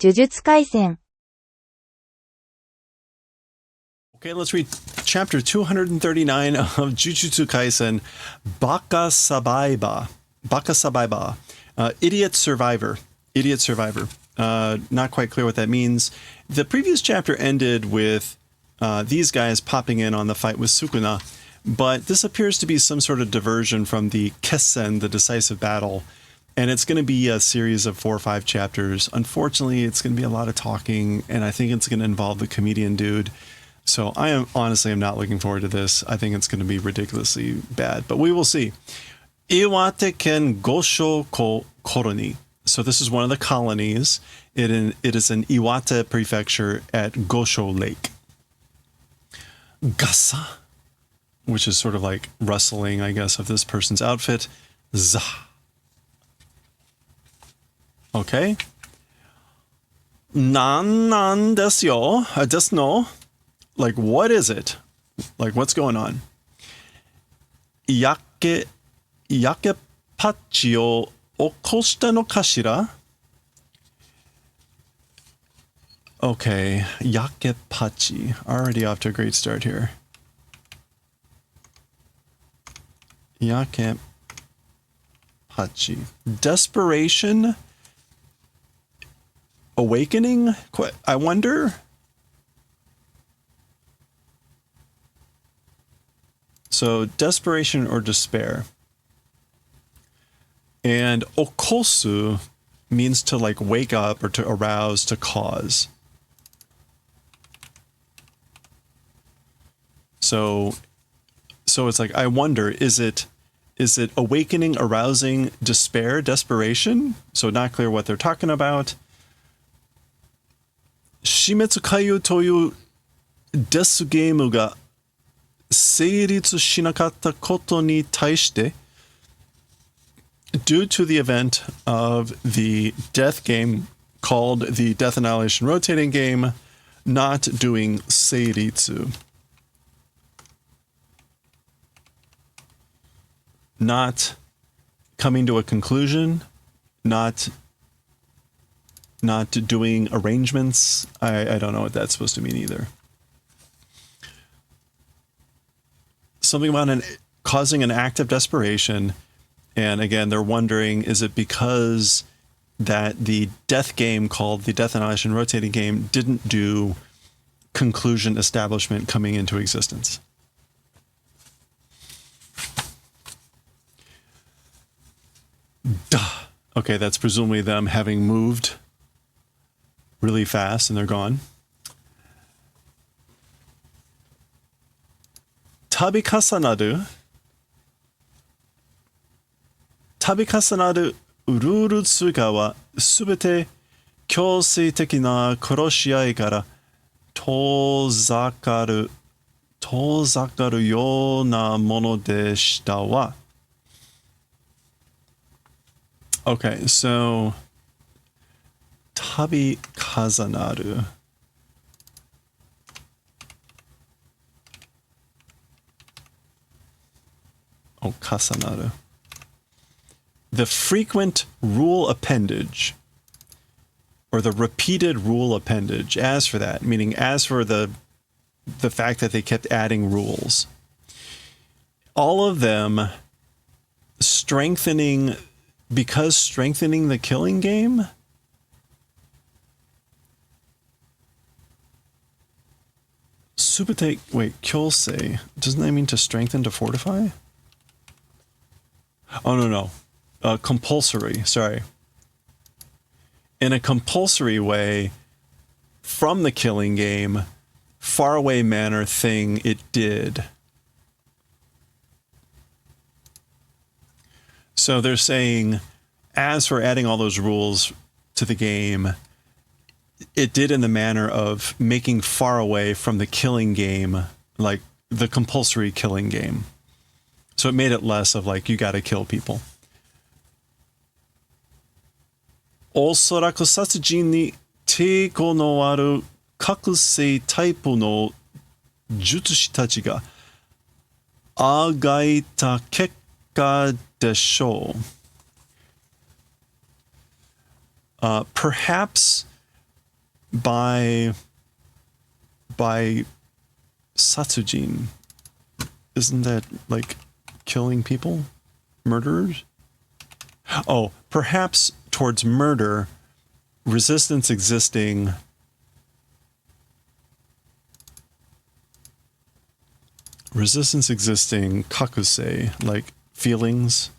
呪術廻戦 Okay, let's read chapter 239 of Jujutsu Kaisen, Baka Sabaiba. Baka Sabaiba. Idiot Survivor. Idiot Survivor. Not quite clear what that means. The previous chapter ended with these guys popping in on the fight with Sukuna, but this appears to be some sort of diversion from the Kessen, the decisive battle, and it's going to be a series of 4 or 5 chapters. Unfortunately, it's going to be a lot of talking, and I think it's going to involve the comedian dude. So I am honestly not looking forward to this. I think it's going to be ridiculously bad, but we will see. Iwate Ken Gosho Koroni. So this is one of the colonies. It is in Iwate Prefecture at Gosho Lake. Gasa, which is sort of like rustling, I guess, of this person's outfit. Za. Okay. Nan desu yo. Desu no. Like, what is it? Like, what's going on? Yake pachi o okoshita no kashira? Okay, yake pachi. Already off to a great start here. Yake pachi. Desperation? Awakening? I wonder? So desperation or despair. And okosu means to like wake up or to arouse, to cause. So it's like, I wonder, is it awakening, arousing, despair, desperation? So not clear what they're talking about. Shimetsu Kaiu toyu desu geimu ga 成立しなかったことに対して due to the event of the death game called the Death Annihilation Rotating Game not doing 成立 not coming to a conclusion, not doing arrangements. I don't know what that's supposed to mean either. Something about causing an act of desperation. And again, they're wondering, is it because that the death game called the Death Annihilation Rotating Game didn't do conclusion establishment coming into existence? Duh. Okay, that's presumably them having moved really fast and they're gone. Tabikasanaru ルール通過はすべて強制的な殺し合いから遠ざかるようなものでしたわ。Okay, so Tabikasanaru. Kasanaru. The frequent rule appendage, or the repeated rule appendage, as for that, meaning as for the fact that they kept adding rules. All of them strengthening the killing game? Subite, wait, kyosei, doesn't that mean to strengthen, to fortify? Oh, no. Compulsory, sorry. In a compulsory way, from the killing game, faraway manner thing it did. So they're saying, as for adding all those rules to the game, it did in the manner of making far away from the killing game, like the compulsory killing game. So it made it less of like, you got to kill people. おそらく殺人に抵抗のある覚醒タイプの術師たちがあがいた結果でしょう。Perhaps by satsujin. Isn't that like killing people? Murderers? Oh, perhaps towards murder, resistance existing kakusei, like feelings.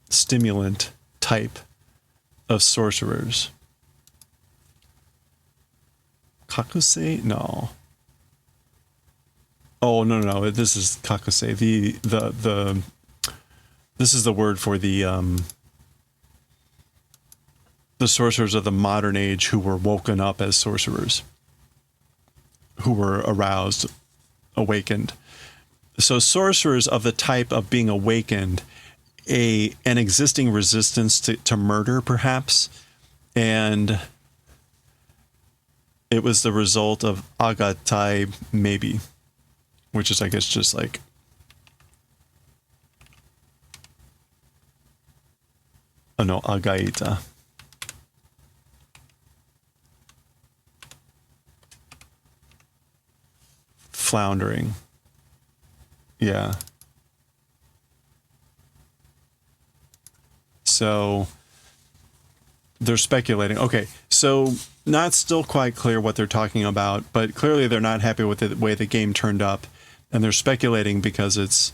Stimulant type of sorcerers. Kakusei? No. Oh, no. This is kakusei. This is the word for the sorcerers of the modern age who were woken up as sorcerers, who were aroused, awakened. So sorcerers of the type of being awakened, an existing resistance to murder, perhaps, and it was the result of agatai, maybe, which is, I guess, just like agaita. Floundering. Yeah. So they're speculating. Okay, so not still quite clear what they're talking about, but clearly they're not happy with the way the game turned up, and they're speculating because it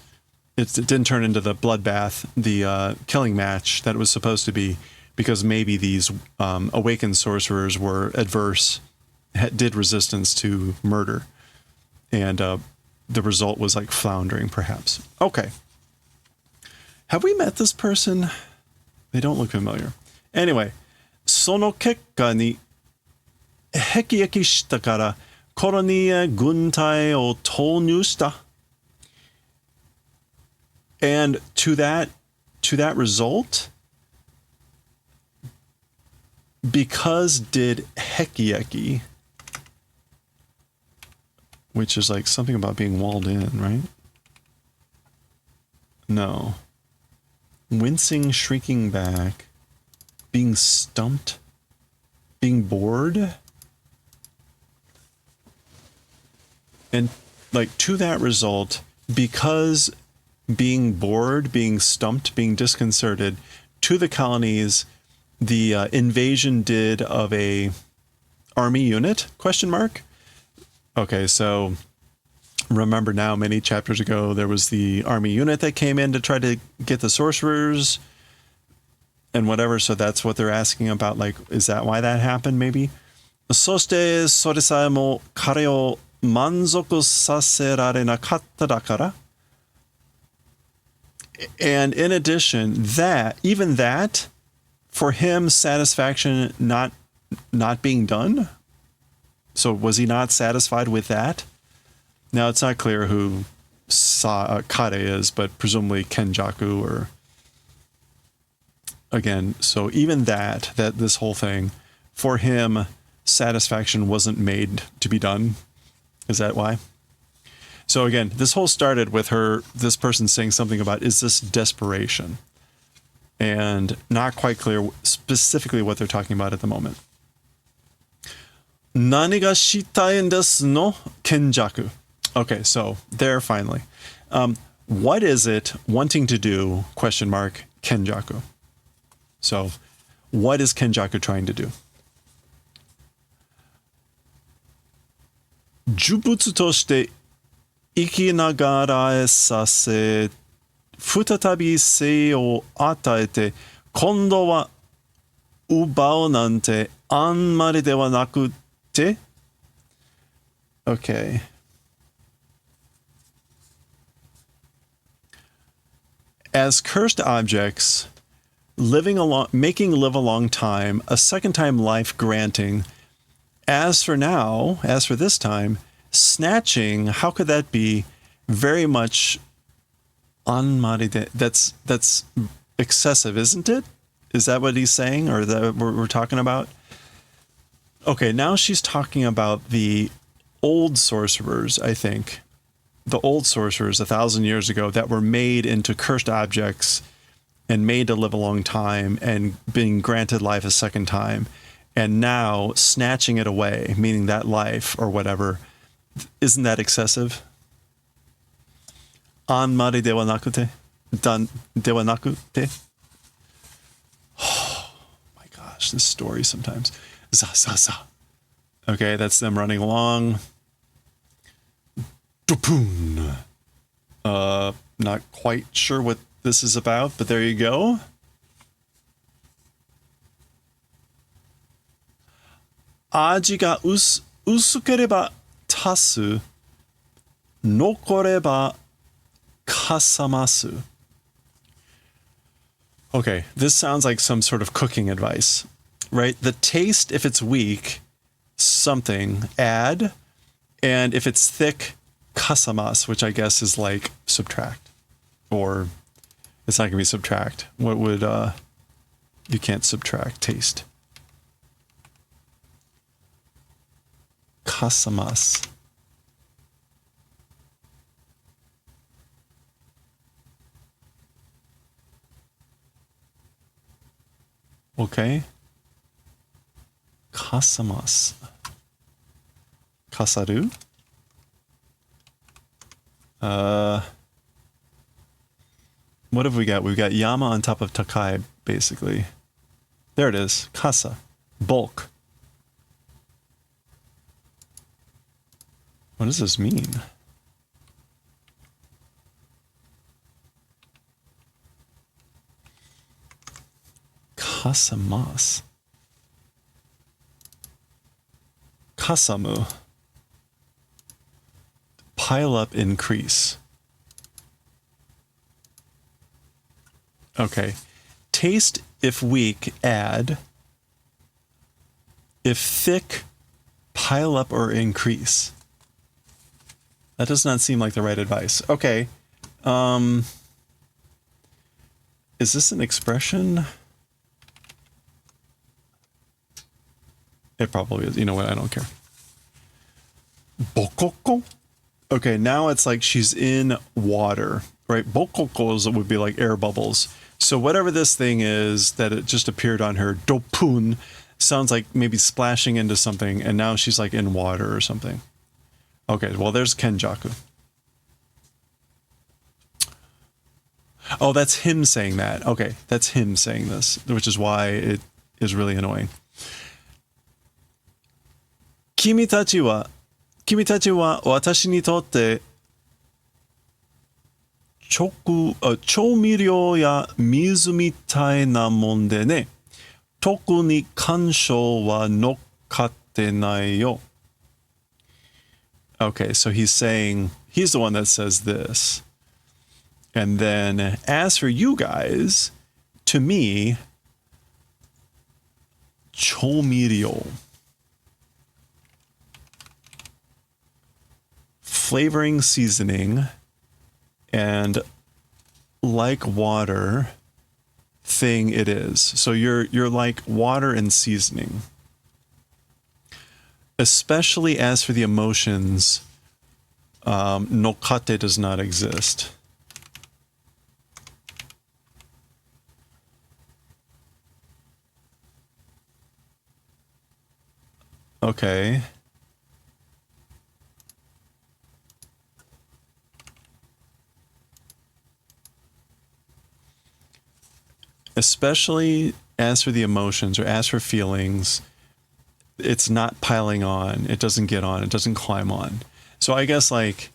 didn't turn into the bloodbath, the killing match that it was supposed to be, because maybe these awakened sorcerers were adverse, did resistance to murder, and the result was like floundering, perhaps. Okay. Have we met this person? They don't look familiar. Anyway, その結果に辟易したからコロニーへ軍隊を投入した。And to that result, because did Hekieki, which is like something about being walled in, right? No. Wincing, shrinking back, being stumped, being bored. And like to that result, because being bored, being stumped, being disconcerted, to the colonies, the invasion did of a army unit, question mark? Okay, so remember now, many chapters ago, there was the army unit that came in to try to get the sorcerers and whatever. So that's what they're asking about. Like, is that why that happened? Maybe. そしてそれさえも彼を満足させられなかっただから。And in addition, even that, for him, satisfaction not being done. So was he not satisfied with that? Now, it's not clear who Kare is, but presumably Kenjaku, or again, so even that this whole thing, for him, satisfaction wasn't made to be done. Is that why? So again, this whole started with this person saying something about, is this desperation? And not quite clear specifically what they're talking about at the moment. 何がしたいんですの? Kenjaku. Okay, so there finally. What is it wanting to do? Question mark, Kenjaku. So what is Kenjaku trying to do? 呪物として生きながらえさせ、再び生を与えて、今度は奪うなんてあんまりではなくて? Okay. As cursed objects, making live a long time, a second time life granting. As for this time, snatching, how could that be very much anmaride? That's excessive, isn't it? Is that what he's saying, or that we're talking about? Okay, now she's talking about the old sorcerers, I think. the old sorcerers 1,000 years ago that were made into cursed objects and made to live a long time and being granted life a second time, and now snatching it away, meaning that life or whatever, isn't that excessive? Anmari dewa nakute? Dan dewa nakute? Oh my gosh, this story sometimes. Za za za. Okay, that's them running along. Dupoon. Not quite sure what this is about, but there you go. Aji ga usukereba tasu, nokoreba kasamasu. Okay, this sounds like some sort of cooking advice, right? The taste, if it's weak, something, add, and if it's thick, kasamas, which I guess is like subtract, or it's not going to be subtract. What would, you can't subtract taste. Kasamas. Okay. Kasamas. Kasaru. What have we got? We've got Yama on top of Takai, basically. There it is. Kasa. Bulk. What does this mean? Kasamas. Kasamu. Pile up, increase. Okay. Taste, if weak, add. If thick, pile up or increase. That does not seem like the right advice. Okay. Is this an expression? It probably is. You know what? I don't care. Bokoko? Okay, now it's like she's in water, right? Bokokos would be like air bubbles. So whatever this thing is that it just appeared on her, dopun, sounds like maybe splashing into something, and now she's like in water or something. Okay, well, there's Kenjaku. Oh, that's him saying that. Okay, that's him saying this, which is why it is really annoying. Kimi tachi wa watashi ni totte choumiryo ya mizu mitai na mon de ne. Toku ni kanshou wa nokkatte nai yo. Okay, so he's saying, he's the one that says this. And then, as for you guys, to me, choumiryo. Flavoring, seasoning, and like water thing it is. So you're like water and seasoning. Especially as for the emotions, nokate does not exist. Okay. Especially as for the emotions or as for feelings, it's not piling on. It doesn't get on. It doesn't climb on. So I guess like,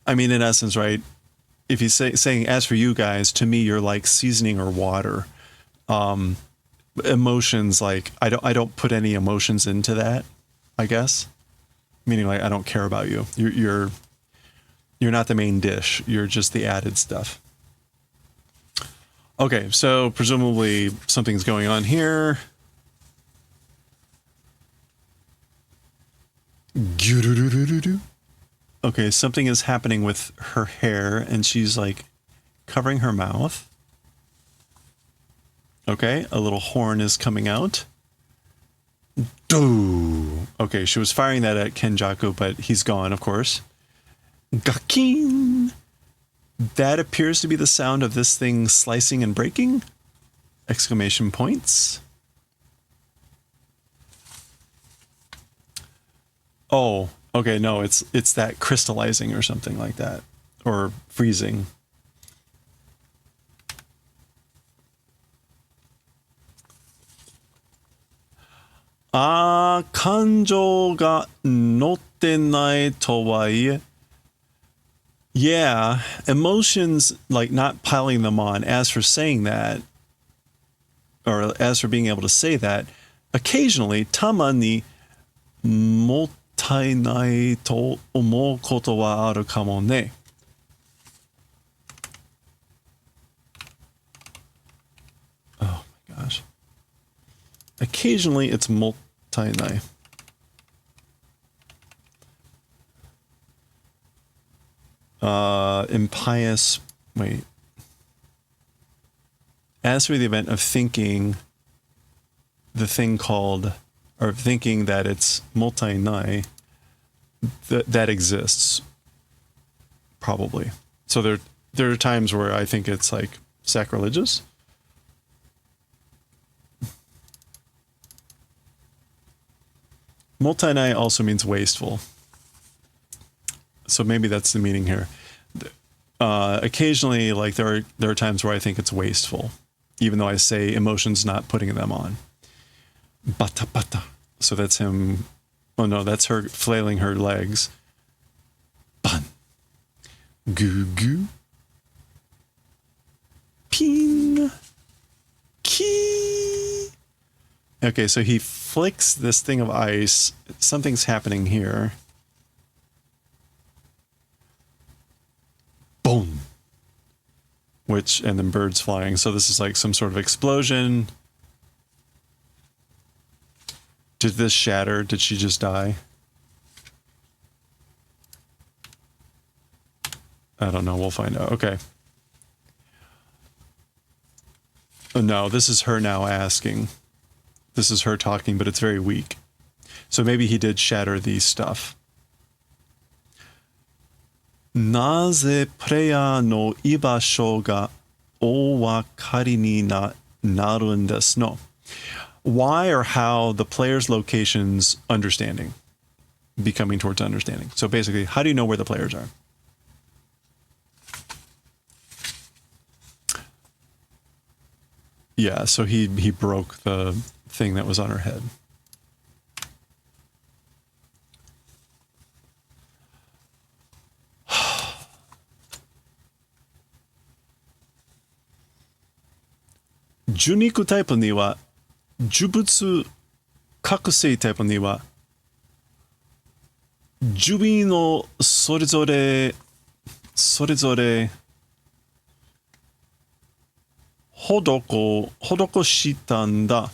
I mean, in essence, right? If he's saying, as for you guys, to me, you're like seasoning or water. Emotions, like I don't put any emotions into that, I guess. Meaning like, I don't care about you. You're not the main dish. You're just the added stuff. Okay, so presumably something's going on here. Okay, something is happening with her hair, and she's like covering her mouth. Okay, a little horn is coming out. Doo. Okay, she was firing that at Kenjaku, but he's gone, of course. Gakin. That appears to be the sound of this thing slicing and breaking. Exclamation points. Oh, okay, no, it's that crystallizing or something like that. Or freezing. Ah, kanjou ga notte nai to waiie. Yeah, emotions, like not piling them on. As for saying that, or as for being able to say that, occasionally, tama ni mottainai to omou koto wa aru kamo ne. Oh my gosh. Occasionally, it's mottainai. Impious. Wait. As for the event of thinking the thing called, or thinking that it's multi-nai, that exists, probably. So there are times where I think it's like sacrilegious. Multi-nai also means wasteful. So maybe that's the meaning here. Occasionally, like there are times where I think it's wasteful, even though I say emotions not putting them on. Bata bata. So that's him. Oh no, that's her flailing her legs. Bun. Goo goo. Ping. Key. Okay, so he flicks this thing of ice. Something's happening here. Boom. And then birds flying. So this is like some sort of explosion. Did this shatter? Did she just die? I don't know. We'll find out. Okay. Oh, no, this is her now asking. This is her talking, but it's very weak. So maybe he did shatter these stuff. Naze player no ibasho ga owakari ni naru desu no. Why or how the player's locations understanding, becoming towards understanding. So basically, how do you know where the players are? Yeah, so he broke the thing that was on her head. Juniku type ni wa Jujutsu Kakusei type ni wa Jubi no sorezore hodoko shitaんだ。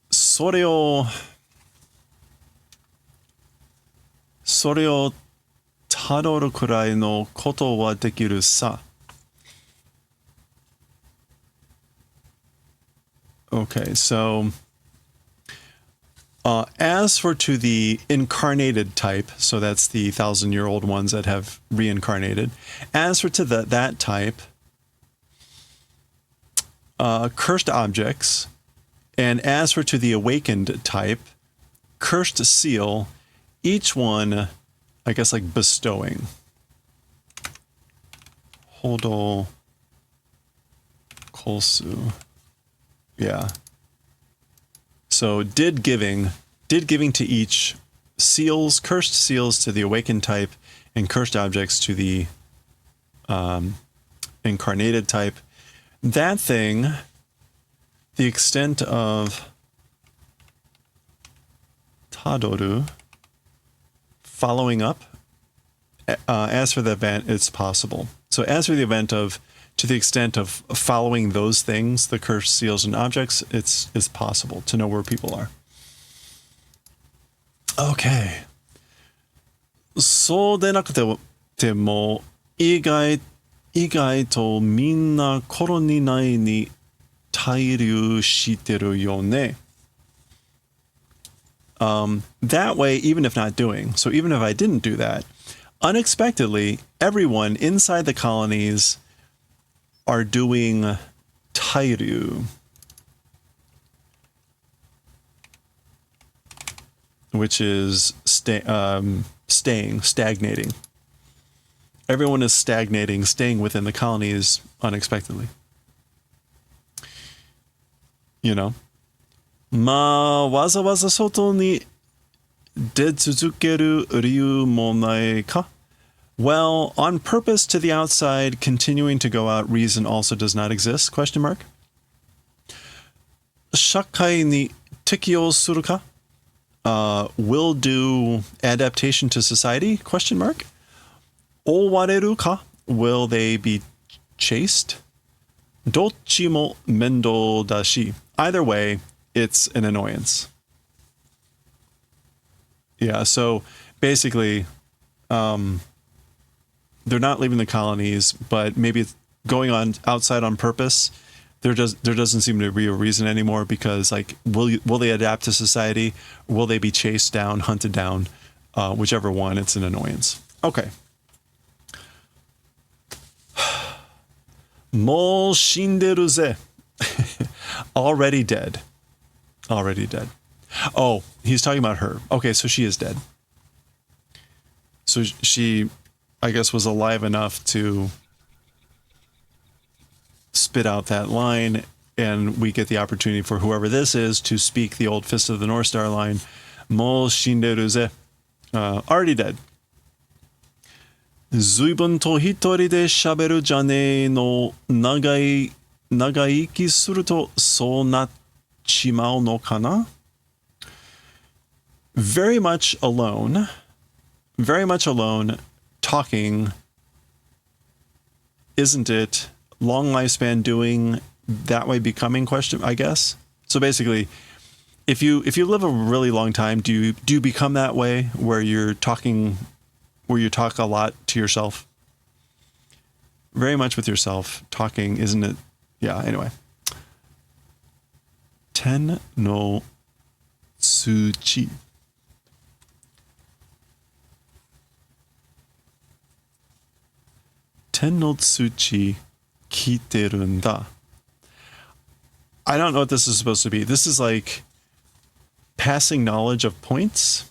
それをたどるくらいのことはできるさ。Okay, so as for to the incarnated type, so that's the 1,000-year-old ones that have reincarnated. As for to that type, cursed objects, and as for to the awakened type, cursed seal, each one, I guess, like bestowing. Hodo Kolsu. Yeah. So did giving to each seals, cursed seals to the awakened type, and cursed objects to the incarnated type. That thing, the extent of tadoru, following up, as for the event, it's possible. So as for the event of, to the extent of following those things, the cursed seals and objects, it's possible to know where people are. Okay. そうでなくても意外とみんなコロニ内に tairyu shiteru yo ne. That way, even if not doing, so even if I didn't do that, unexpectedly, everyone inside the colonies are doing tairyu, which is stagnating. Everyone is stagnating, staying within the colonies unexpectedly. You know? まあ、わざわざ外に出続ける理由もないか? Well, on purpose to the outside, continuing to go out, reason also does not exist? Question mark. 社会に適応するか? Will do adaptation to society? Question mark. 追われるか? Will they be chased? どっちも面倒だし. Either way, it's an annoyance. Yeah, so basically, they're not leaving the colonies, but maybe it's going on outside on purpose. There doesn't seem to be a reason anymore because, like, will they adapt to society? Will they be chased down, hunted down? Whichever one, it's an annoyance. Okay. もう死んでるぜ. Already dead. Already dead. Oh, he's talking about her. Okay, so she is dead. So she, I guess, was alive enough to spit out that line, and we get the opportunity for whoever this is to speak the old Fist of the North Star line. Mo shinderu ze. Already dead. 随分と一人で喋るじゃねえの長生きするとそうなっちまうのかな? Very much alone, talking, isn't it? Long lifespan, doing, that way becoming, question, I guess. So basically, if you live a really long time, do you become that way where you talk a lot to yourself? Very much with yourself, talking, isn't it? Yeah, anyway. Ten no tsuchi. Ten no tsuchi kiteru n da. I don't know what this is supposed to be. This is like passing knowledge of points.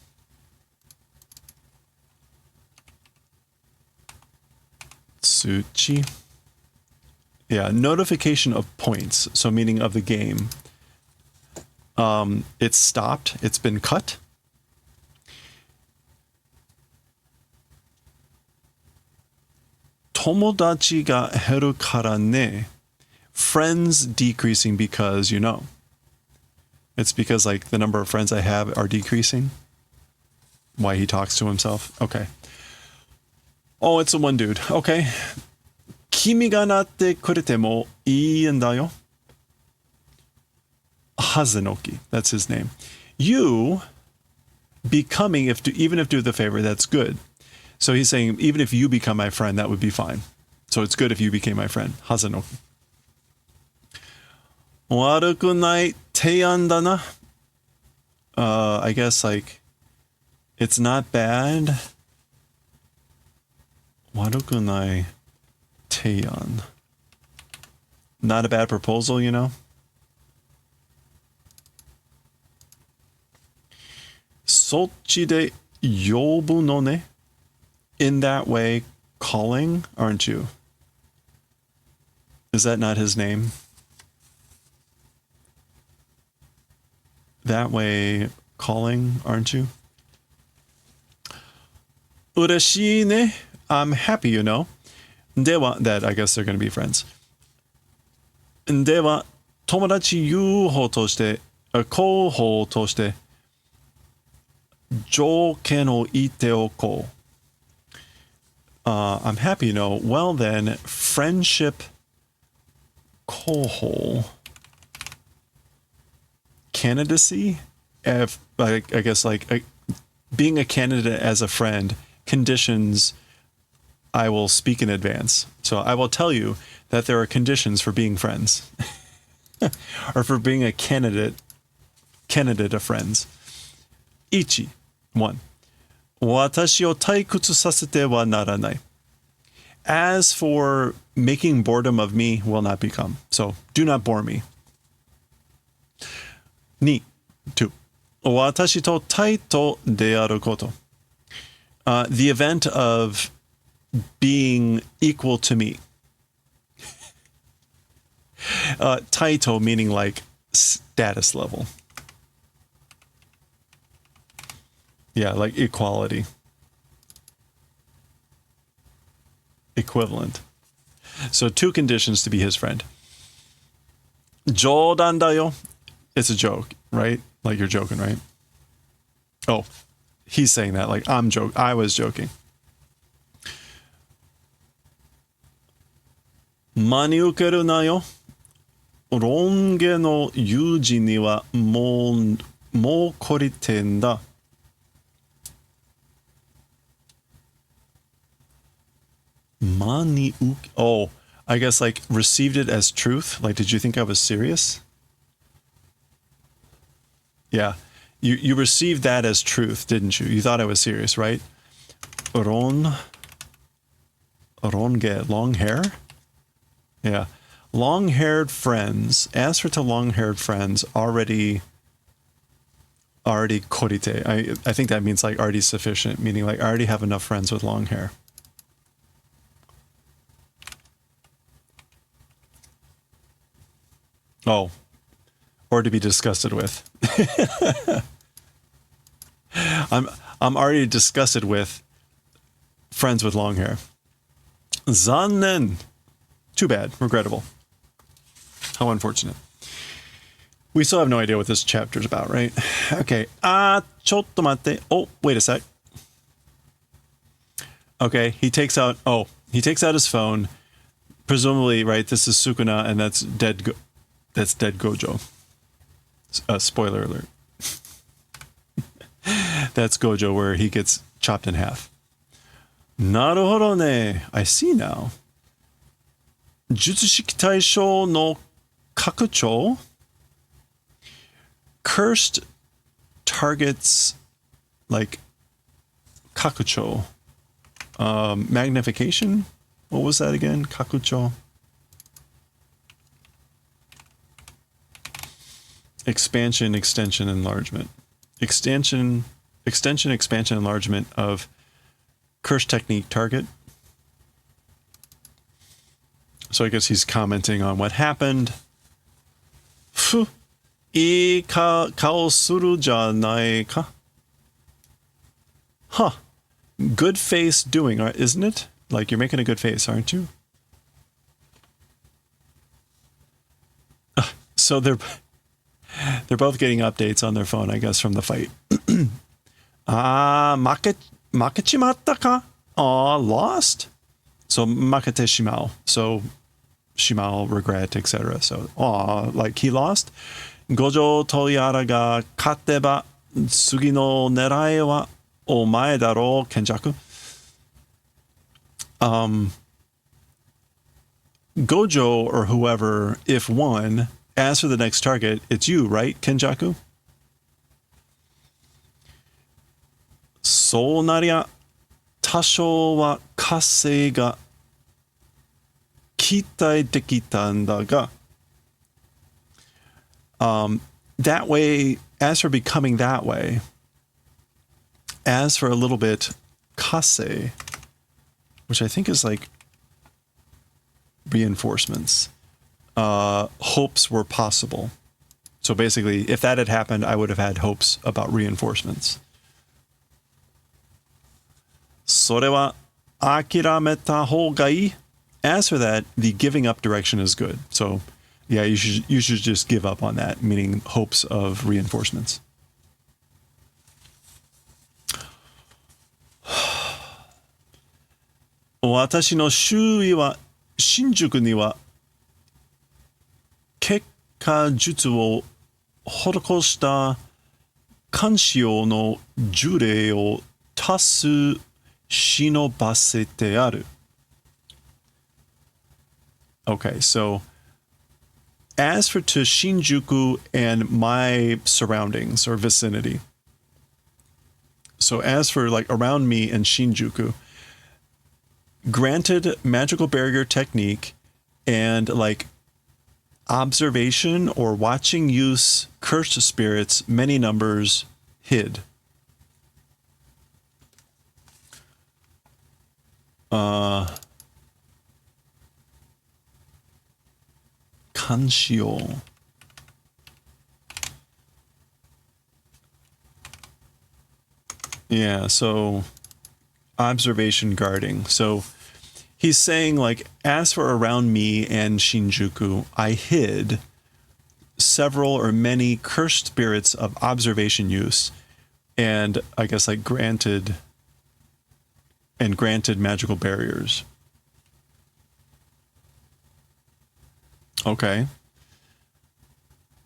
Tsuchi. Yeah, notification of points. So meaning of the game. It's stopped. It's been cut. Tomodachi ga heru kara ne. Friends decreasing because, you know. It's because, like, the number of friends I have are decreasing. Why he talks to himself. Okay. Oh, it's a one dude. Okay. Kimi ga natte kurete mo ii en da yo. Hazenoki. That's his name. You becoming, even if do the favor, that's good. So he's saying, even if you become my friend, that would be fine. So it's good if you became my friend. Hazenoki. Waruku nai teian da na. I guess, like, it's not bad. Waruku nai teian. Not a bad proposal, you know? Sochi de yobu no ne. In that way, calling, aren't you? Is that not his name? That way, calling, aren't you? Ureshii ne. I'm happy, you know. Dewa, that I guess they're going to be friends. Dewa, tomodachi yuho toshite, kouhou toshite, jouken o ite oko. I'm happy, you know. Well then, friendship kouhou. Candidacy? If, I guess, like, being a candidate as a friend conditions I will speak in advance. So I will tell you that there are conditions for being friends. or for being a candidate of friends. Ichi, 1. 私を退屈させてはならない. As for making boredom of me will not become. So do not bore me. 2. 私とタイとであること. The event of being equal to me. Taito meaning like status level. Yeah, like equality. Equivalent. So 2 conditions to be his friend. 冗談だよ. It's a joke, right? Like you're joking, right? Oh, he's saying that like I was joking. 真に受けるなよ. ロン毛の友人にはもう懲りてんだ. Oh, I guess like received it as truth. Like, did you think I was serious? Yeah. You received that as truth, didn't you? You thought I was serious, right? Ronge, long hair? Yeah. Long-haired friends, answer to long-haired friends, already korite. I think that means like already sufficient, meaning like I already have enough friends with long hair. Oh, or to be disgusted with. I'm already disgusted with friends with long hair. Zannen. Too bad. Regrettable. How unfortunate. We still have no idea what this chapter is about, right? Okay. ちょっと待って. Oh, wait a sec. Okay, he takes out his phone. Presumably, right, this is Sukuna and that's dead Gojo. Spoiler alert. That's Gojo where he gets chopped in half. Naruhodo ne. I see now. Jutsushiki Taisho no Kakucho. Cursed targets like Kakucho. Magnification? What was that again? Kakucho. Expansion, extension, enlargement. Extension, expansion, enlargement of curse technique target. So I guess he's commenting on what happened. I kao suru janai ka. Huh. Good face doing, isn't it? Like you're making a good face, aren't you? So they're both getting updates on their phone, I guess, from the fight. Makechimatta ka? Lost? So makete shimao. So shimao, regret, etc. So, like he lost. Gojo Toyara ga katteba tsugi no nerai wa omae daro, Kenjaku. Gojo or whoever, if won, as for the next target, it's you, right, Kenjaku? So naria tasho wa kasei ga kitai dekitan da ga. That way, as for becoming that way, as for a little bit, kase, which I think is like reinforcements, hopes were possible. So basically, if that had happened, I would have had hopes about reinforcements. それは諦めた方がいい. As for that, the giving up direction is good. So yeah, you should just give up on that, meaning hopes of reinforcements. Watashi no shūi wa Shinjuku ni wa kekka jutsu o horokoshita kanshio no jurei o tasu shinobasete aru. Okay, so as for to Shinjuku and my surroundings or vicinity. So as for like around me and Shinjuku, granted magical barrier technique and like observation or watching use cursed spirits, many numbers hid. Kanshio. Yeah, so observation guarding. So he's saying like, as for around me and Shinjuku, I hid several or many cursed spirits of observation use, and I guess like granted magical barriers. Okay.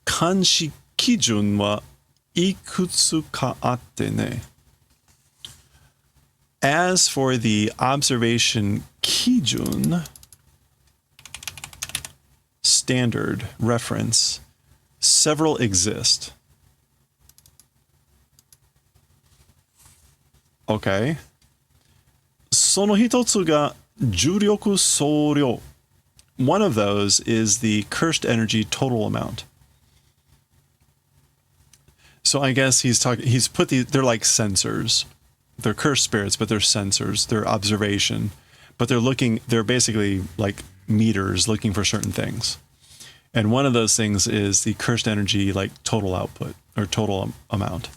Kanshi kijun wa ikutsu ka atte ne. As for the observation kijun, standard reference, several exist. Okay. その一つが重力総量. One of those is the cursed energy total amount. So I guess he's put these, they're like sensors. They're cursed spirits, but they're sensors. They're observation, but they're basically like meters looking for certain things. And one of those things is the cursed energy, like total output or total amount.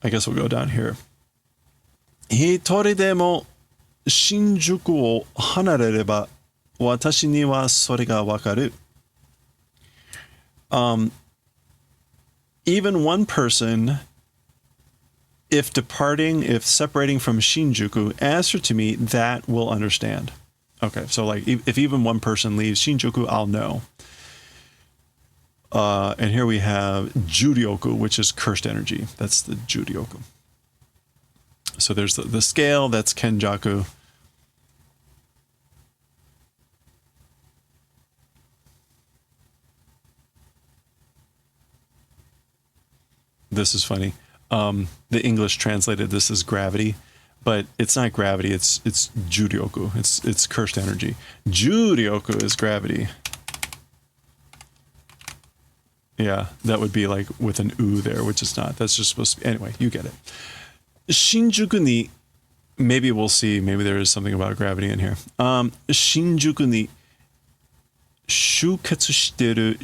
I guess we'll go down here. 一人でも新宿を離れれば私にはそれがわかる. Even one person, if separating from Shinjuku, answer to me, that will understand. Okay, so like if even one person leaves Shinjuku, I'll know. And here we have Juryoku, which is cursed energy. That's the Juryoku. So there's the scale, that's Kenjaku. This is funny. The English translated this as gravity, but it's not gravity, it's Juryoku. It's cursed energy. Juryoku is gravity. Yeah, that would be like with an U there, which is not. That's just supposed to be. Anyway, you get it. Shinjuku ni, maybe we'll see. Maybe there is something about gravity in here. Shinjuku ni shuketsu shiteru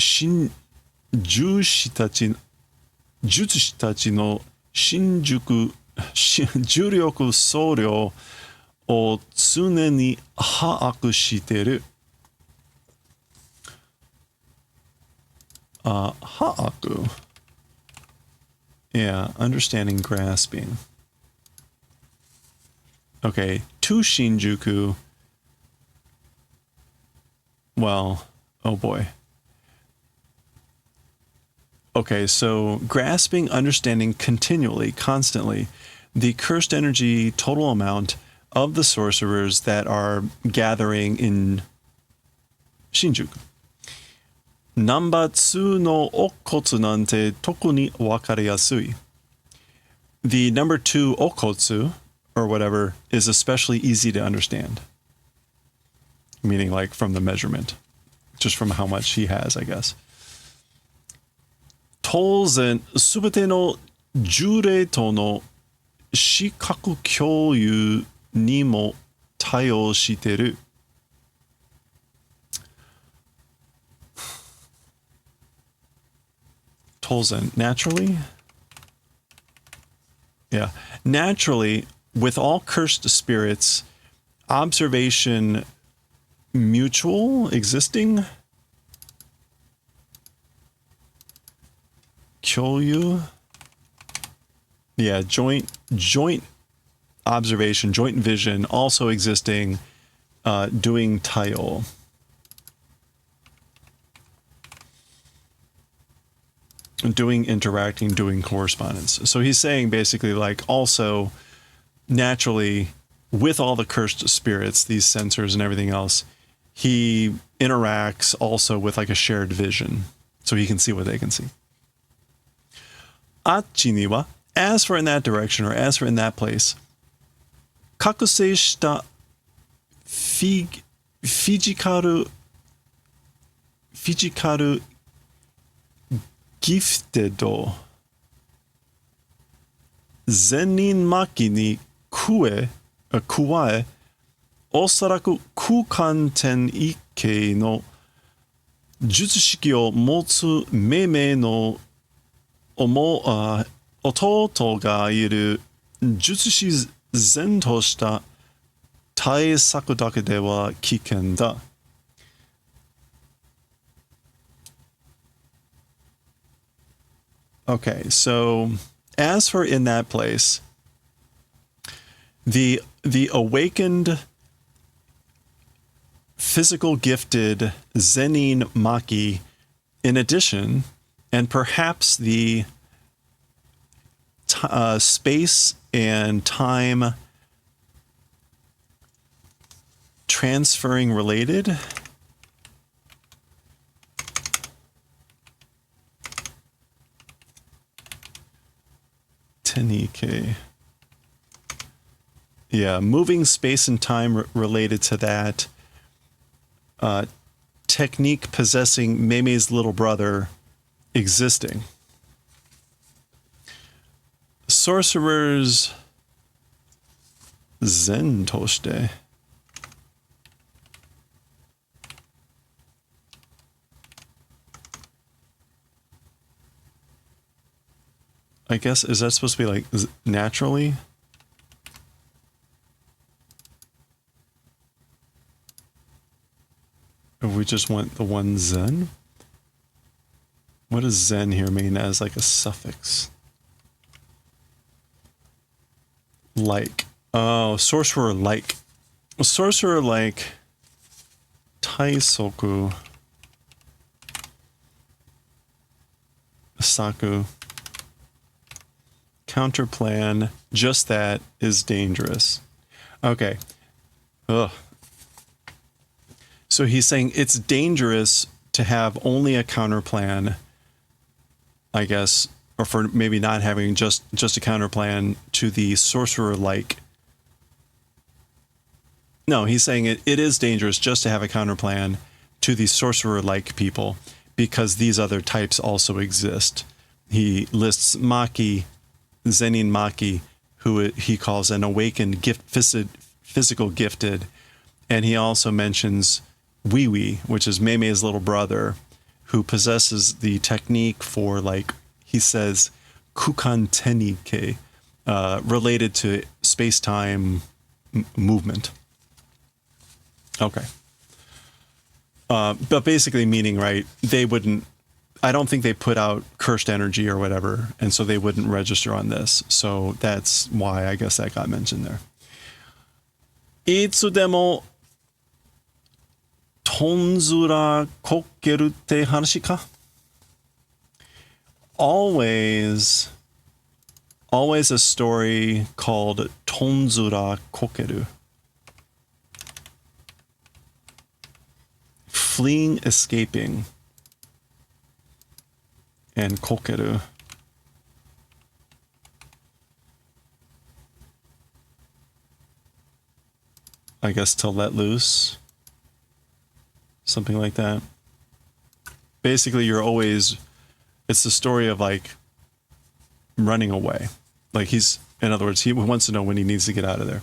jutsu tachi no Shinjuku juryoku souryo o tsune ni haaku shiteru. Haaku. Yeah, understanding, grasping. Okay, to Shinjuku. Well, oh boy. Okay, so grasping, understanding continually, constantly, the cursed energy total amount of the sorcerers that are gathering in Shinjuku. Nambatsu no okotsu nante toku ni wakariyasui. The number 2 okotsu, or whatever, is especially easy to understand. Meaning like from the measurement. Just from how much he has, I guess. Touzen subete no jureito no shikaku kyōyu ni mo taiyō shiteru. Tolzen, naturally? Yeah. Naturally, with all cursed spirits, observation mutual, existing? Kyoyu? Yeah, joint observation, joint vision, also existing, doing taio. Doing interacting, doing correspondence. So he's saying basically like also naturally with all the cursed spirits, these sensors and everything else, he interacts also with like a shared vision, so he can see what they can see. Achi ni wa, as for in that direction, or as for in that place, kakusei shita physical gifted zenin maki ni加え、おそらく空間転移系の術式を持つ命名の弟がいる術師然とした対策だけでは危険だ。Okay, so as for in that place, the awakened physical gifted Zenin Maki, in addition, and perhaps the space and time transferring related. Tenike. Yeah, moving space and time related to that. Technique possessing Mei's little brother existing. Sorcerers Zen Toshite. I guess, is that supposed to be like naturally? Or we just want the one Zen? What does Zen here mean as like a suffix? Like. Oh, sorcerer like. Sorcerer like. Taisoku. Saku. Counterplan, just that is dangerous. Okay. Ugh. So he's saying it's dangerous to have only a counterplan, I guess, or for maybe not having just a counterplan to the sorcerer-like. No, he's saying it is dangerous just to have a counterplan to the sorcerer-like people because these other types also exist. He lists Maki, Zenin Maki, who he calls an awakened physical gifted, and he also mentions Wiwi, which is Mei's little brother, who possesses the technique for, like, he says, kukan tenike, related to space-time movement. Okay. But basically meaning, right, they wouldn't, I don't think they put out cursed energy or whatever, and so they wouldn't register on this. So that's why I guess that got mentioned there. Itsudemo tonzura kokkeru te hanashi ka? Always a story called tonzura kokkeru. Fleeing, escaping. And kokeru. I guess to let loose. Something like that. Basically, it's the story of like running away. Like in other words, he wants to know when he needs to get out of there.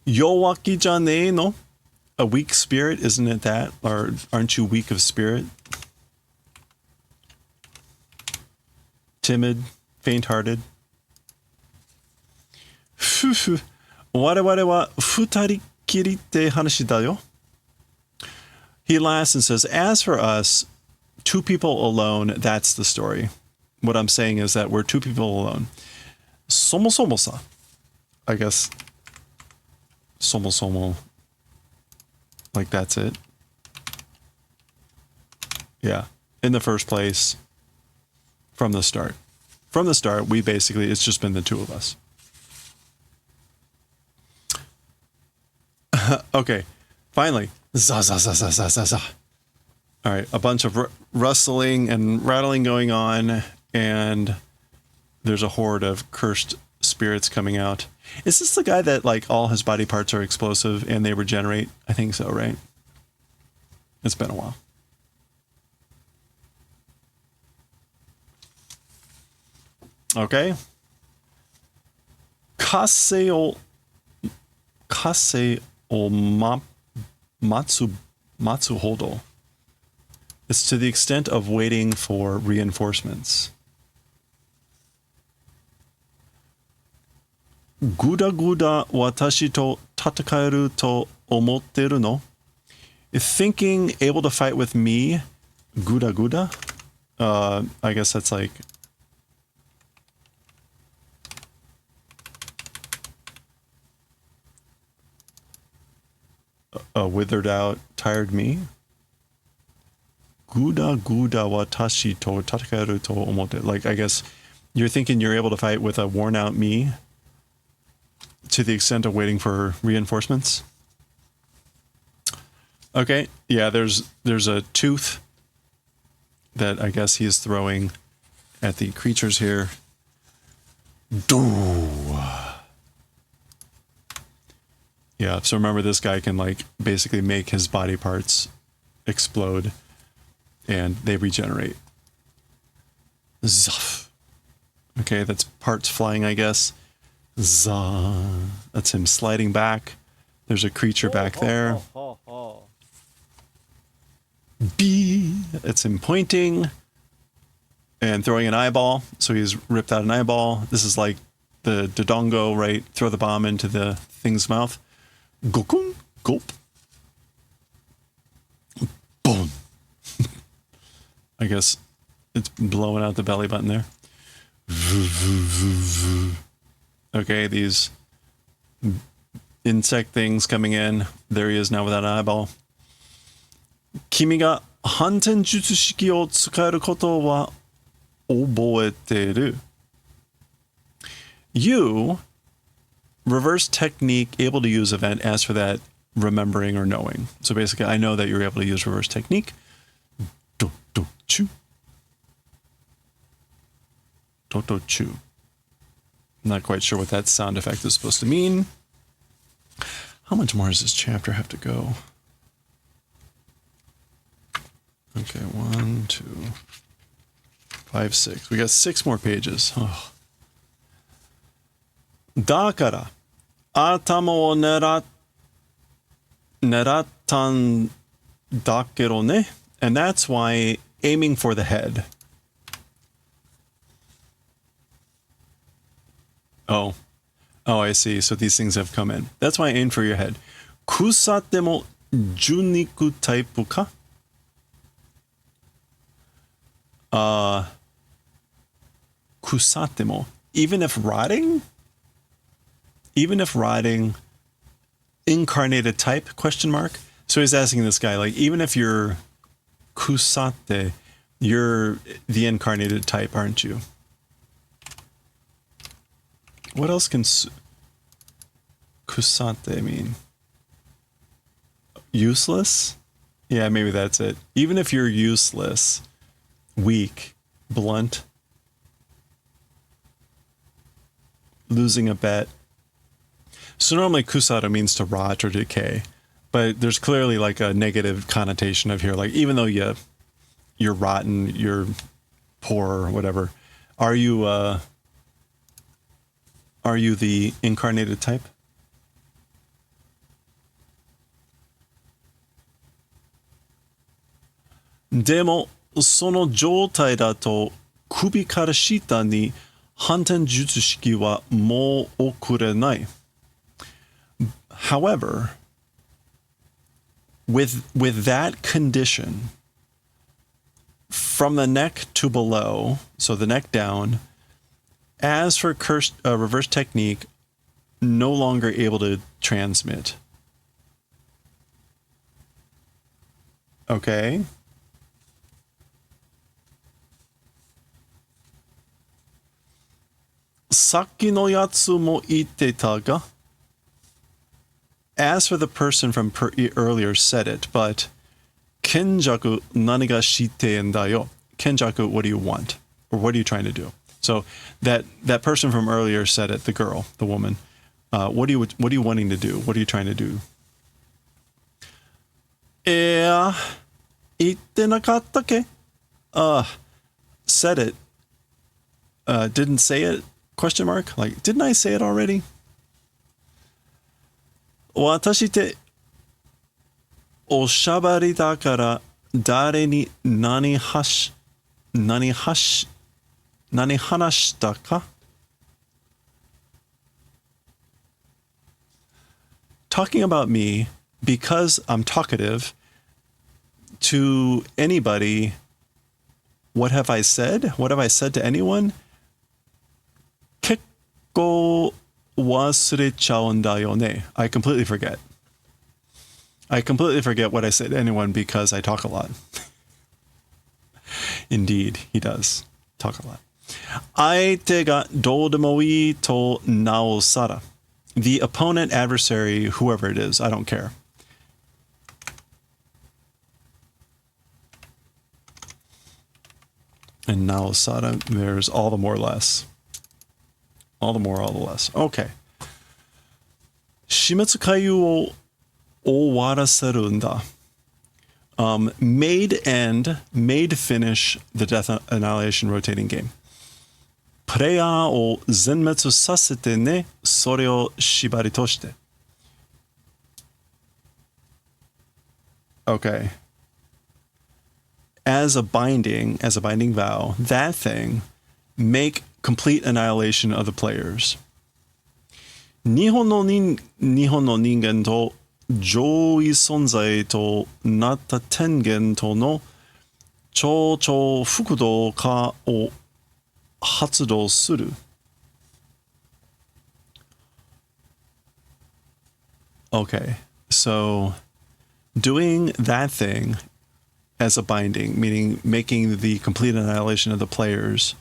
Yowaki janei no? A weak spirit, isn't it that? Or aren't you weak of spirit? Timid, faint-hearted. Wareware wa futari kiri te hanashi da yo. He laughs and says, as for us, two people alone, that's the story. What I'm saying is that we're two people alone. Somo sa. I guess somo. Like that's it. Yeah. In the first place. From the start. From the start, it's just been the two of us. Okay, finally, Za, za, za, za, za, za, za. All right, a bunch of rustling and rattling going on, and there's a horde of cursed spirits coming out. Is this the guy that, like, all his body parts are explosive and they regenerate? I think so, right? It's been a while. Okay. Kase o matsu hodo. It's to the extent of waiting for reinforcements. Guda guda watashi to tatakaeru to omotteru no? Thinking able to fight with me, guda guda? I guess that's like... a withered out, tired me? Guda guda watashi to tatakaeru to omotteru. Like, I guess you're thinking you're able to fight with a worn out me to the extent of waiting for reinforcements? Okay, yeah, there's a tooth that I guess he is throwing at the creatures here. Yeah, so remember, this guy can, like, basically make his body parts explode and they regenerate. Zuff. Okay, that's parts flying, I guess. Zah. That's him sliding back. There's a creature back there. B. It's him pointing and throwing an eyeball. So he's ripped out an eyeball. This is like the Dodongo, right? Throw the bomb into the thing's mouth. Gokun. Gulp. Boom. I guess it's blowing out the belly button there. Okay, these insect things coming in. There he is now without an eyeball. Kimi ga hanten jutsu shiki o tsukaeru koto wa oboeteru. You, reverse technique, able to use event, as for that, remembering or knowing. So basically, I know that you're able to use reverse technique. Do, do, chu. Do, do, chu. I'm not quite sure what that sound effect is supposed to mean. How much more does this chapter have to go? Okay, 1, 2, 5, 6. We got 6 more pages. Oh. Dakara, atama o nerattan dakeru ne? And that's why aiming for the head. Oh, I see. So these things have come in. That's why I aim for your head. Kusate mo juniku taipu ka? Kusate mo. Even if rotting, incarnated type, question mark. So he's asking this guy, like, even if you're kusate, you're the incarnated type, aren't you? What else can kusate mean? Useless? Yeah, maybe that's it. Even if you're useless, weak, blunt, losing a bet. So normally kusata means to rot or decay, but there's clearly like a negative connotation of here. Like, even though you're rotten, you're poor or whatever, are you the incarnated type? Demo, sono joutai da to kubi kara shita ni hanten jutsu shiki wa mo okurenai. However, with that condition, from the neck to below, so the neck down, as for reverse technique, no longer able to transmit. Okay. Saki no yatsu mo itte ta ga? as for the person from earlier said it, but Kenjaku nani ga shitten da yo. Kenjaku, what do you want? Or what are you trying to do? So that person from earlier said it, the girl, the woman. What are you wanting to do? What are you trying to do? Itte nakatta ke? Said it. Didn't say it? Question mark? Like, didn't I say it already? Watashi te oshabari dakara dare ni nani hanashita ka? Talking about me because I'm talkative to anybody. What have I said? What have I said to anyone? Kekko wasurechaun da yo ne. I completely forget. I completely forget what I said to anyone because I talk a lot. Indeed, he does talk a lot. Aite ga doudemo ii to naosara. The opponent, adversary, whoever it is, I don't care. And naosara, there's all the more less. All the more, all the less. Okay. Shimetsu Kaiu o owaraseru nda. Made finish the Death Annihilation rotating game. Player o zenmetsu sasete ne, sore o shibari toshite. Okay. As a binding vow, that thing, make complete annihilation of the players. Nihon no ningen to joui sonzai to natta tengen to no chouchou fukudo ka o hatsudou suru. Okay, so doing that thing as a binding, meaning making the complete annihilation of the players,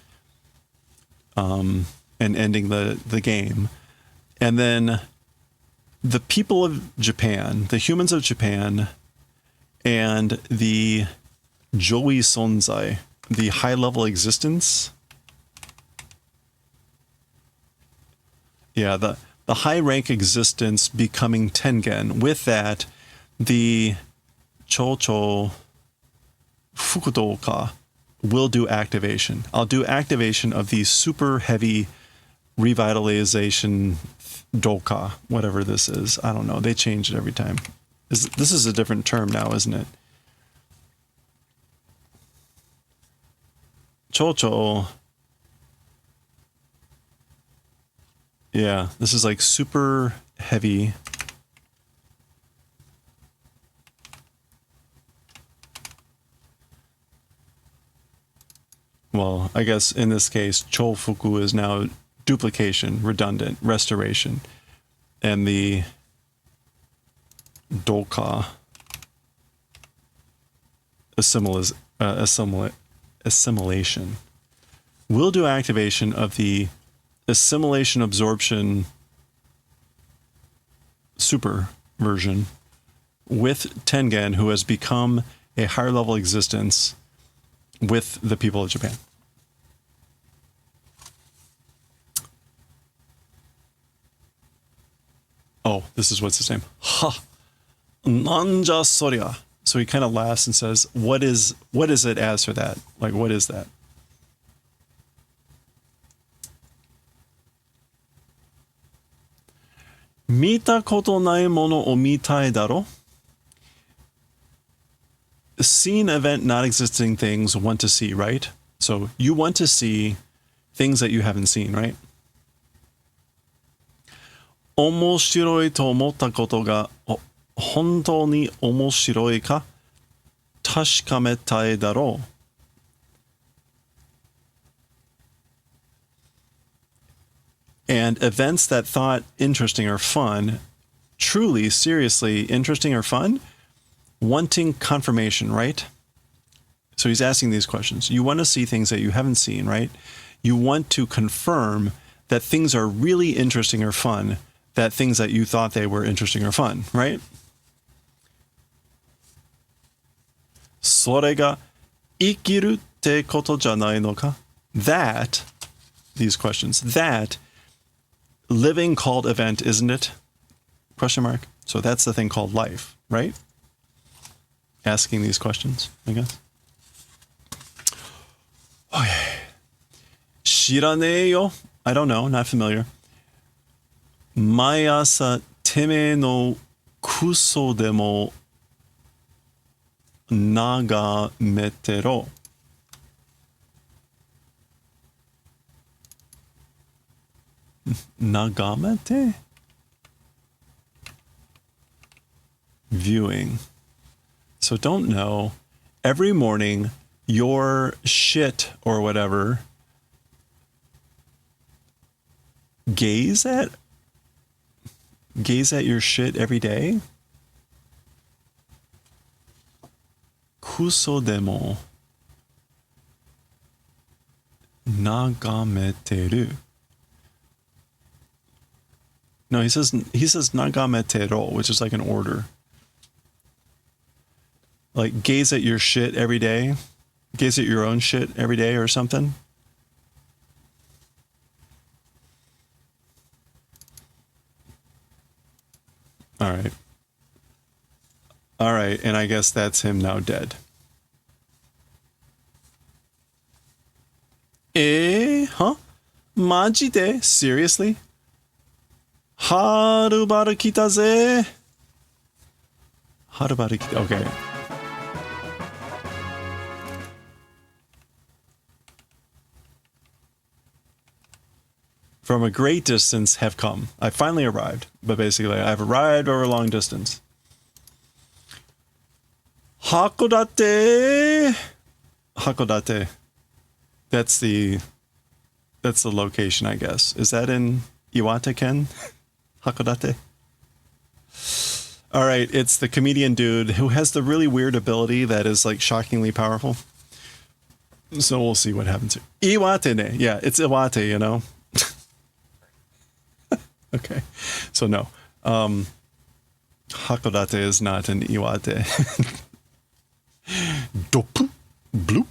and ending the game. And then the people of Japan, the humans of Japan, and the Joi Sonzai, the high-level existence. Yeah, the high-rank existence becoming Tengen. With that, the Chouchou Fukudoka will do activation. I'll do activation of the super heavy revitalization doka, whatever this is. I don't know. They change it every time. This is a different term now, isn't it? Chouchou. Yeah, this is like super heavy. Well, I guess in this case, Choufuku is now duplication, redundant, restoration. And the Doka, assimilation. Will do activation of the assimilation absorption super version with Tengen, who has become a higher level existence with the people of Japan. Oh, this is what's his name. Ha! Nanja Soria. So he kind of laughs and says, what is it as for that? Like, what is that? Mita koto nai mono o mitai daro? Seen event not existing things want to see, right? So you want to see things that you haven't seen, right? Omoshiroi to omotta koto ga hontou ni omoshiroi ka tashikametai daro. And events that thought interesting or fun, truly, seriously interesting or fun, wanting confirmation, right? So he's asking these questions. You want to see things that you haven't seen, right? You want to confirm that things are really interesting or fun that things that you thought they were interesting or fun, right? それが生きるってことじゃないのか? That, these questions, that living called event, isn't it? Question mark. So that's the thing called life, right? Asking these questions, I guess. Okay. 知らねえよ. I don't know, not familiar. 毎朝てめえのクソでも眺めてろ. Nagamete? Viewing. So don't know. Every morning, your shit or whatever, gaze at your shit every day? Kuso demo nagameteru. No, he says nagametero, which is like an order. Like gaze at your shit every day. Gaze at your own shit every day or something. All right. All right, and I guess that's him now dead. Huh? Majide? Seriously? Harubaru kita ze. Harubaru kita. Okay. From a great distance have come. I finally arrived. But basically, I've arrived over a long distance. Hakodate. Hakodate. That's the location, I guess. Is that in Iwate-ken? Hakodate. All right, it's the comedian dude who has the really weird ability that is like shockingly powerful. So we'll see what happens here. Iwate-ne. Yeah, it's Iwate, you know. Okay. So no. Hakodate is not in Iwate. Dop. Bloop.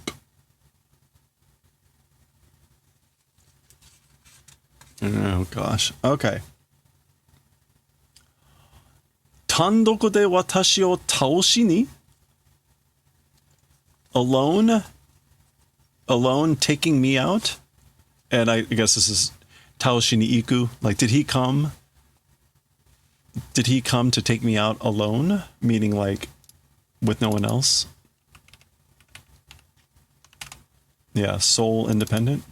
Oh gosh. Okay. Tandoko de watashi o taoshi ni? Alone taking me out? And I guess this is taoshi ni iku. Like, did he come to take me out alone? Meaning like with no one else? Yeah, sole independent.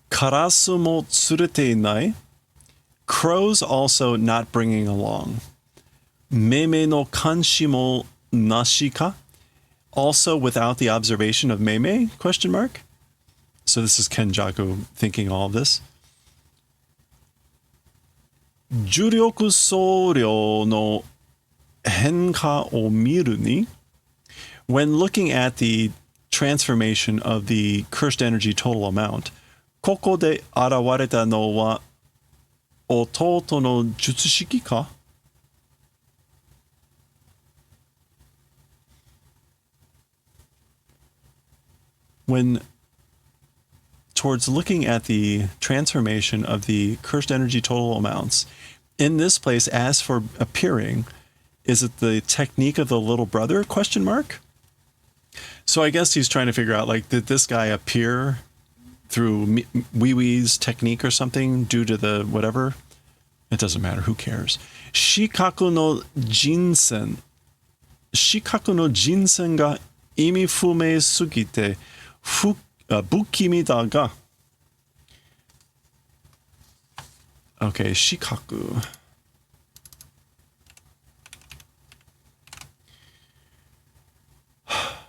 Karasu mo tsurete inai. Crows also not bringing along. Meme no kanshi mo nashika. Also without the observation of meme? Question mark. So this is Kenjaku thinking all of this. Juryoku soryo no henka o miru ni. When looking at the transformation of the cursed energy total amount, koko de arawareta no wa ototo no jutsushiki ka? When towards looking at the transformation of the cursed energy total amounts, in this place, as for appearing, is it the technique of the little brother? Question mark. So I guess he's trying to figure out, like, did this guy appear through Wee-Wee's technique or something due to the whatever? It doesn't matter. Who cares? Shikaku no jinsen. Shikaku no jinsen ga imi fume sugite bukimi da ga. Okay, shikaku.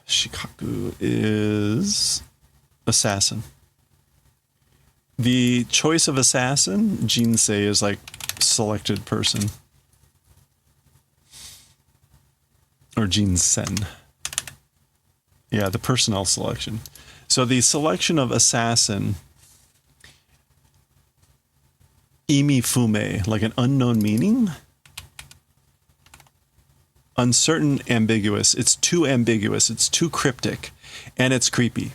Shikaku is assassin. The choice of assassin, jinsei, is like selected person. Or jinsen. Yeah, the personnel selection. So the selection of assassin, imifume, like an unknown meaning? Uncertain, ambiguous. It's too ambiguous. It's too cryptic. And it's creepy.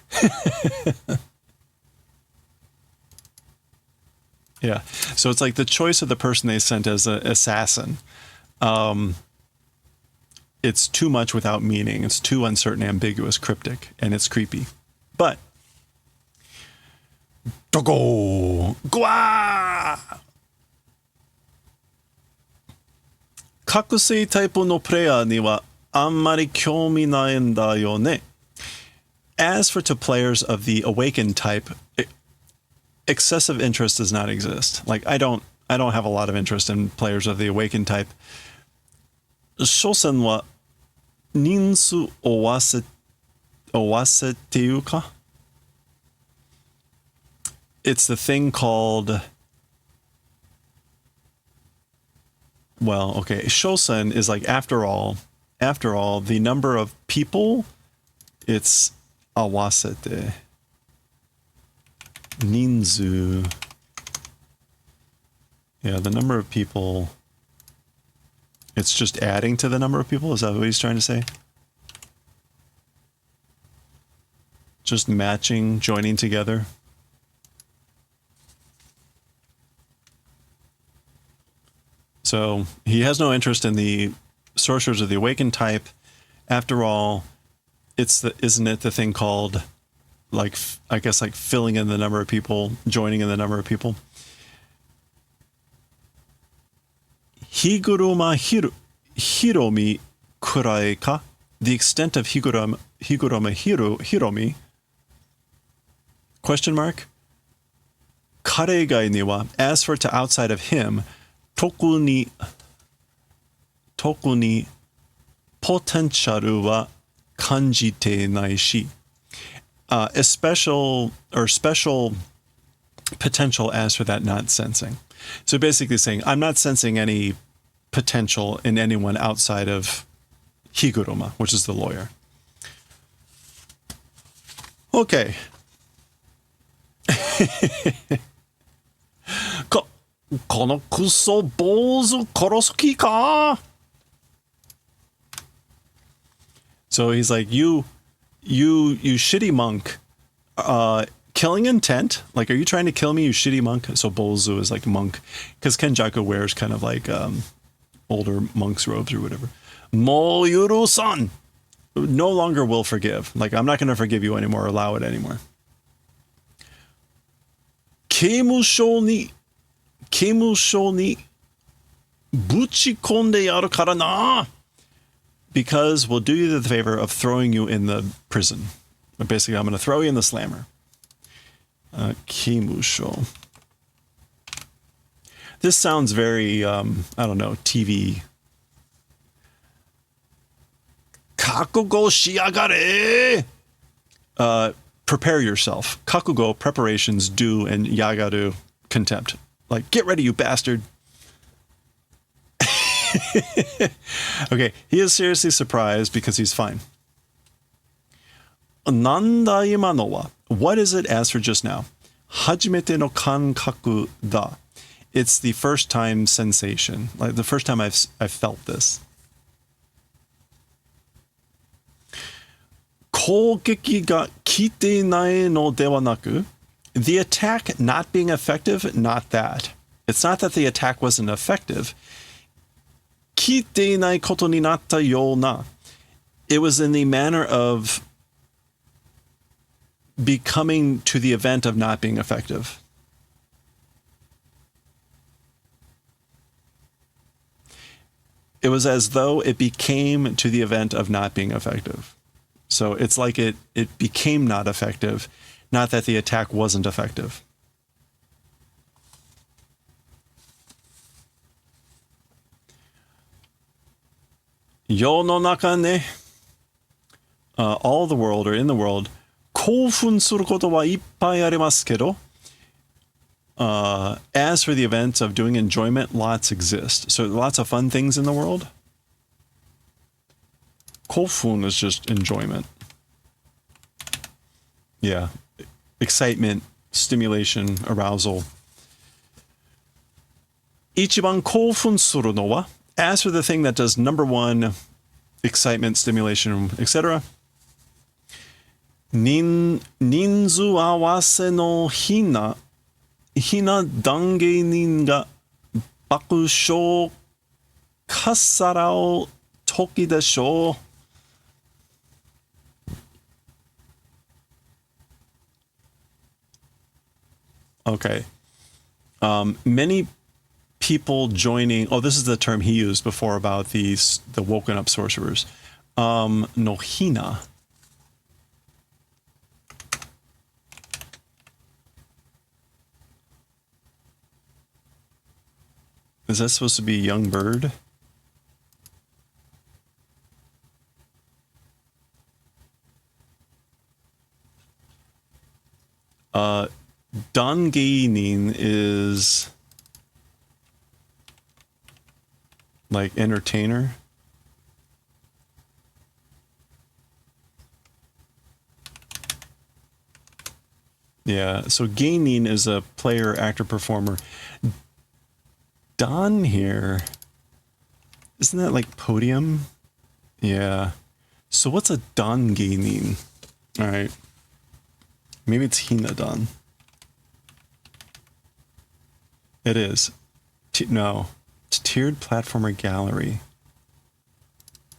Yeah. So it's like the choice of the person they sent as an assassin. It's too much without meaning. It's too uncertain, ambiguous, cryptic, and it's creepy. But Dogo Gwa 覚醒タイプのプレイヤーにはあんまり興味ないんだよね. As for to players of the awakened type, excessive interest does not exist. Like I don't have a lot of interest in players of the awakened type. 所詮は人数を合わせていうか? It's the thing called, well, okay, shosen is like after all, the number of people, it's awasete. Ninzu. Yeah, the number of people, it's just adding to the number of people? Is that what he's trying to say? Just matching, joining together? So he has no interest in the sorcerers of the awakened type. After all, isn't it the thing called, like, I guess like filling in the number of people, joining in the number of people? Higuruma Hiromi kurai ka? The extent of Higuruma Hiromi? Question mark? Kare gai ni wa, as for to outside of him, toku ni potentialu wa kanjite nai shi. A special potential as for that not sensing. So basically saying, I'm not sensing any potential in anyone outside of Higuruma, which is the lawyer. Okay. このクソ坊主殺す気か? So he's like, you shitty monk, killing intent? Like, are you trying to kill me, you shitty monk? So bozu is like monk, because Kenjaku wears kind of like older monk's robes or whatever. Mo yuru-san, no longer will forgive. Like, I'm not going to forgive you anymore, allow it anymore. Keimusho ni buchikonde yaru kara na. Because we'll do you the favor of throwing you in the prison. But basically, I'm going to throw you in the slammer. Kimusho. This sounds very, I don't know, TV. Kakugo shiagare! Prepare yourself. Kakugo, preparations, do, and yagaru, contempt. Like, get ready, you bastard. Okay, he is seriously surprised because he's fine. Nanda imano wa? What is it as for just now? Hajimete no kankaku da. It's the first time sensation. Like the first time I've felt this. Kougeki ga kite nai no dewa naku. The attack not being effective, not that. It's not that the attack wasn't effective. Kite nai koto ni natta yo na. It was in the manner of becoming to the event of not being effective. It was as though it became to the event of not being effective. So it's like it became not effective, not that the attack wasn't effective. Yo no naka ne. All the world, or in the world, 興奮することはいっぱいありますけど, as for the events of doing enjoyment, lots exist. So lots of fun things in the world. 興奮 is just enjoyment. Yeah. Excitement, stimulation, arousal. 一番興奮するのは as for the thing that does number one, excitement, stimulation, etc. 人数合わせのひな男芸人が爆笑かっさらう時でしょう。Okay. Many people joining. Oh, this is the term he used before about the woken up sorcerers. No hina. Is that supposed to be young bird? Dangeinin is like entertainer. Yeah, so geinin is a player, actor, performer. Dan here, isn't that like podium? Yeah. So what's a dan geinin? All right. Maybe it's hinadan. It is. No. It's tiered platformer gallery.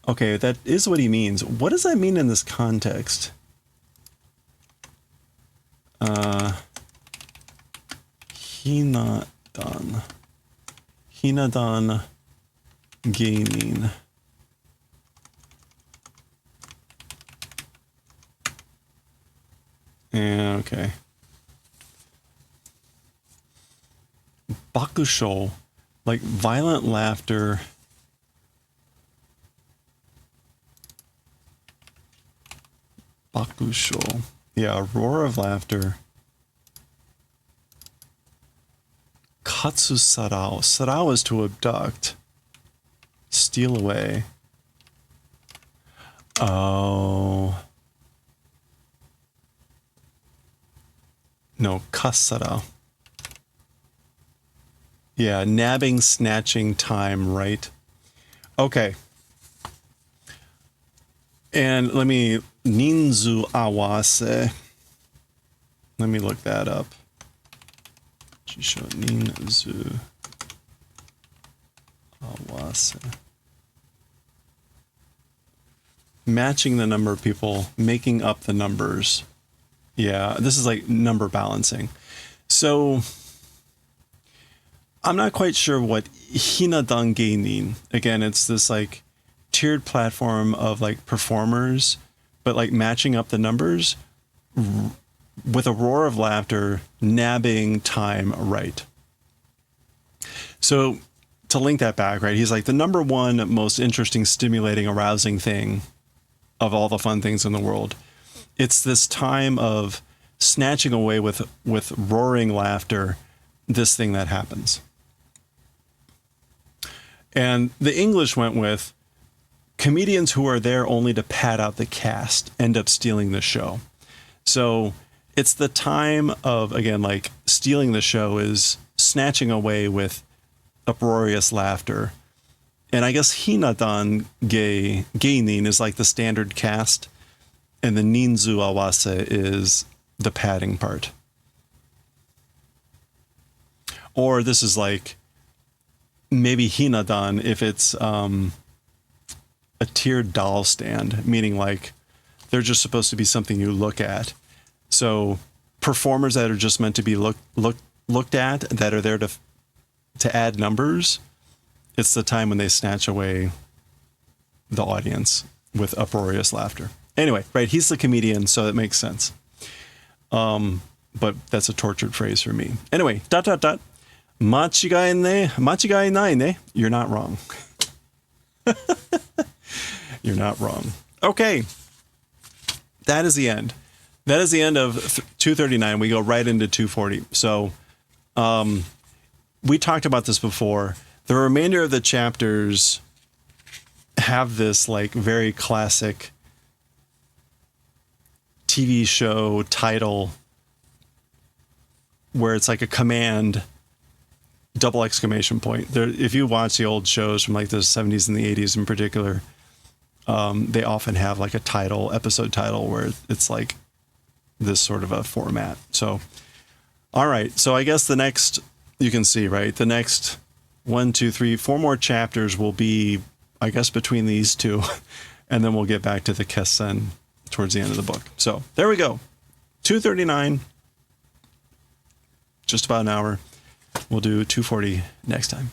Okay, that is what he means. What does that mean in this context? Hinadan. Hinadan gaining. Yeah, okay. Bakusho, like violent laughter. Bakusho. Yeah, a roar of laughter. Katsu sarao. Sarao is to abduct. Steal away. Oh. No, kasarao. Yeah, nabbing, snatching time, right? Okay. And let me, ninzu awase. Let me look that up. Jisho ninzu awase. Matching the number of people, making up the numbers. Yeah, this is like number balancing. So I'm not quite sure what hinadan geinin. Again, it's this like tiered platform of like performers, but like matching up the numbers with a roar of laughter, nabbing time right. So to link that back, right? He's like the number one most interesting, stimulating, arousing thing of all the fun things in the world. It's this time of snatching away with roaring laughter, this thing that happens. And the English went with comedians who are there only to pad out the cast end up stealing the show. So it's the time of, again, like stealing the show is snatching away with uproarious laughter. And I guess hinadan geinin is like the standard cast. And the ninzu awase is the padding part. Or this is like maybe hinadan if it's a tiered doll stand, meaning like they're just supposed to be something you look at. So performers that are just meant to be looked at, that are there to add numbers, it's the time when they snatch away the audience with uproarious laughter. Anyway, right, he's the comedian, so it makes sense. But that's a tortured phrase for me. Anyway, ... Machigai nai ne. You're not wrong. You're not wrong. Okay. That is the end. That is the end of 239. We go right into 240. So we talked about this before. The remainder of the chapters have this like very classic TV show title where it's like a command double exclamation point. There, if you watch the old shows from like the 70s and the 80s in particular, they often have like a title, episode title, where it's like this sort of a format. So, all right. So I guess the next, you can see, right? The next 1, 2, 3, 4 more chapters will be, I guess, between these two. And then we'll get back to the Kessen towards the end of the book. So there we go. 239. Just about an hour. We'll do 240 next time.